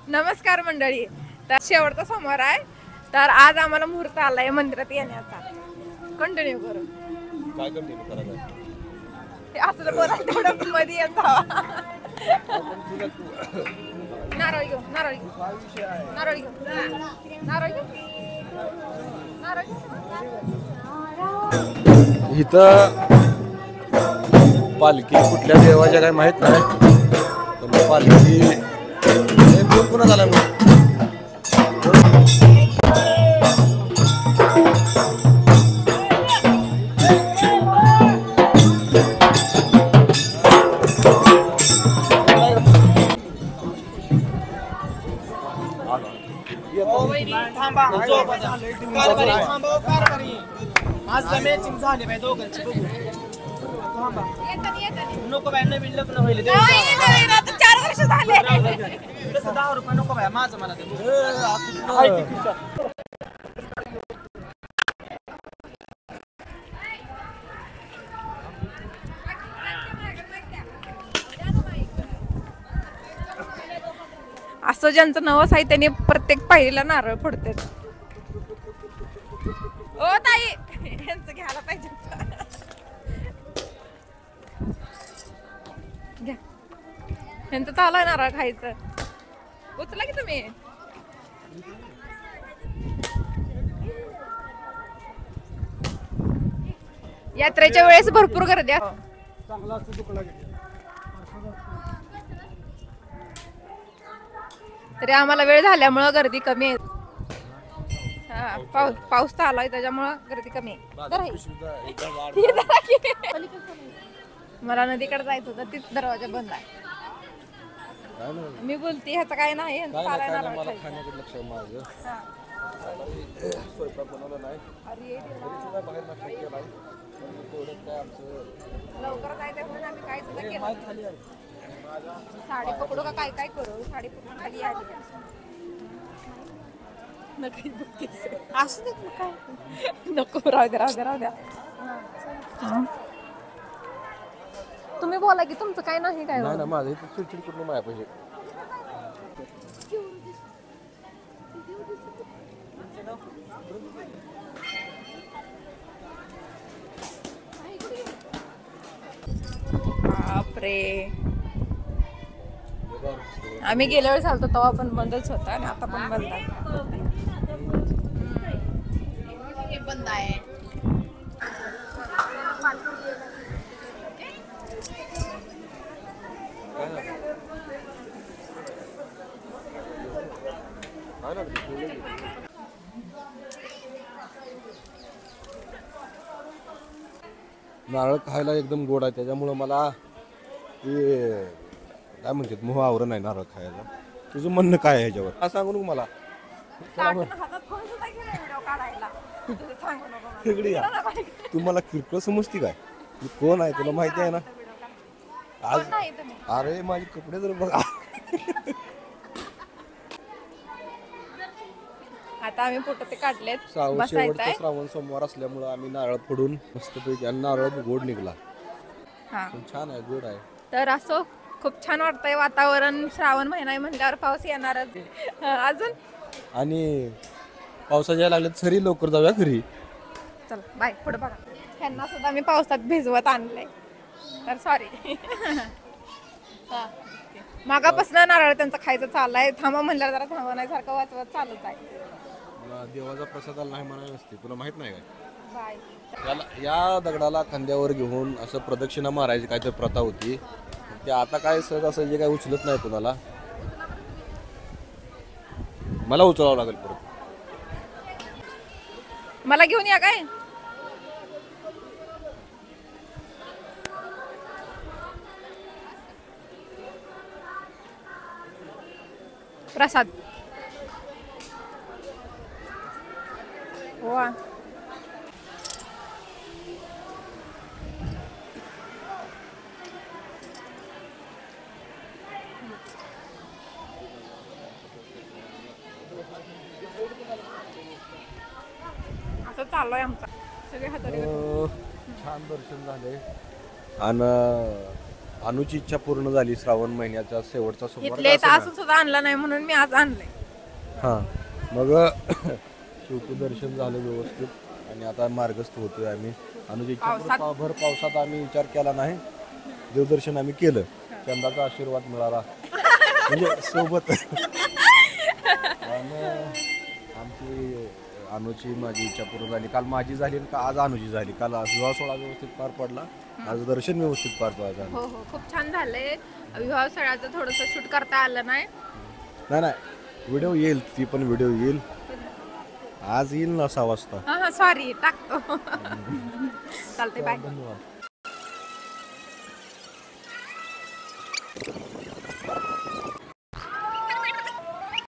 नमस्कार मंडळी, तर शेवटचा सोमवार आहे, तर आज आम्हाला मुहूर्त आलाय मंदिरात येण्याचा. कंटिन्यू करू. काय कंटिन्यू करायचं? असं बोला थोडं मध्ये येत जावा. नारळ घेऊ, नारळ घेऊ, नारळ घेऊ, नारळ घेऊ, नारळ घेऊ. इथं पालखी कुठल्या देवाच्या काय माहित नाही, पण पालखी पुन्हा झाला मग. नको बाय, नवीन लग्न होईल 4 वर्ष झाले. 10 रुपये नको बाय, माझं मला ते. असं ज्यांचं नवस आहे त्यांनी प्रत्येक पाहिलेला नारळ फोडतात. ओ ताई, यांचं घ्यायला पाहिजे. घ्या, यांचं चालू आहे नारळ खायचं. उचला की तुम्ही. यात्रेच्या वेळेस भरपूर गर्दी असते. तरी आम्हाला वेळ झाल्यामुळं गर्दी कमी आहे. पाऊस चालू आहे त्याच्यामुळं गर्दी कमी आहे. मला नदीकडे जायचं होतं, तीच दरवाजा बंद आहे. मी बोलते ह्याचं काय नाही, लवकर जायचं म्हणून आम्ही काय सुद्धा केलं. साडी पकडू का काय काय करू? साडी पकडून खाली आली. असू दे काय नको, राहू द्या राहू द्या राहू द्या. तुम्ही बोला की तुमचं काय नाही काय. नाही ना, माझं इथं चिडचिड करून माया पाहिजे. बापरे, आम्ही गेल्या वेळेस आलतो तेव्हा पण बंदच होता आणि आता पण बंद आहे. बंद आहे. नारळ खायला एकदम गोड आहे, त्याच्यामुळं मला ते काय म्हणतात मोह आवरण आहे नारळ खायला. तुझं म्हणणं काय आहे ह्याच्यावर? हा सांगू नको मला. तिकडे या, तू मला किरकोळ समजती काय? तू कोण आहे तुला माहिती आहे ना? आज अरे माझे कपडे जर बघा. आता आम्ही फोटो ते काढलेत. शेवटचा श्रावण सोमवार असल्यामुळं आम्ही नारळ फोडून मस्तपैकी, आणि नारळ गोड निघाला. छान आहे, गोड आहे. तर असं खूप छान वाटतंय वातावरण. श्रावण महिना आहे म्हणल्यावर पाऊस येणारच अजून. आणि पावसाच्या यायला लागले सरी, लवकर जाऊया घरी. चला बाय. पुढे बघा, त्यांना सुद्धा मी पावसात भिजवत आणलंय, तर सॉरी. मागापासून नारळ त्यांचं खायचं चाललंय. थांबा म्हणलं जरा थांबा, नाही सारखं वाचवत चालत आहे. देवाचा प्रसाद नाही म्हणायला नसते, तुला माहित नाही काय? बाय. या दगडाला खांद्यावर घेऊन असं प्रदक्षिणा मारायची काहीतरी प्रथा होती. ते आता काय सहज असं जे काय उचलत नाही कुणाला. मला उचलावं लागेल परत. मला घेऊन या काय? प्रसाद. वा, असं चालू आहे आमचा. सगळे हाताने छान दर्शन झाले आणि अनुची इच्छा पूर्ण झाली. श्रावण महिन्याचा शेवटचा सोमवार इथले का इथं असेना. असून सुद्धा आणलं नाही म्हणून मी आज आणलंय. हां मग शेवटी दर्शन झालं व्यवस्थित आणि आता मार्गस्थ होतोय आम्ही. अनुची इच्छा भर पावसात आम्ही विचार केला नाही, देवदर्शन आम्ही केलं. चंदाचा आशीर्वाद मिळाला म्हणजे सोबत. आणि आमची अनुची माझी इच्छा पूर्ण झाली. काल माझी झाली आणि आज अनुची झाली. काल विवाह सोहळा व्यवस्थित पार पडला, आज दर्शन व्यवस्थित पार पडलं. हो हो खूप छान झालंय. विवाह सोहळ्याचं थोडंसं शूट करता आलं नाही. नाही व्हिडिओ येईल, ती पण व्हिडिओ येईल. आज येईल ना 6 वाजता. हा सॉरी टाकतो. चालते बाय. धन्यवाद.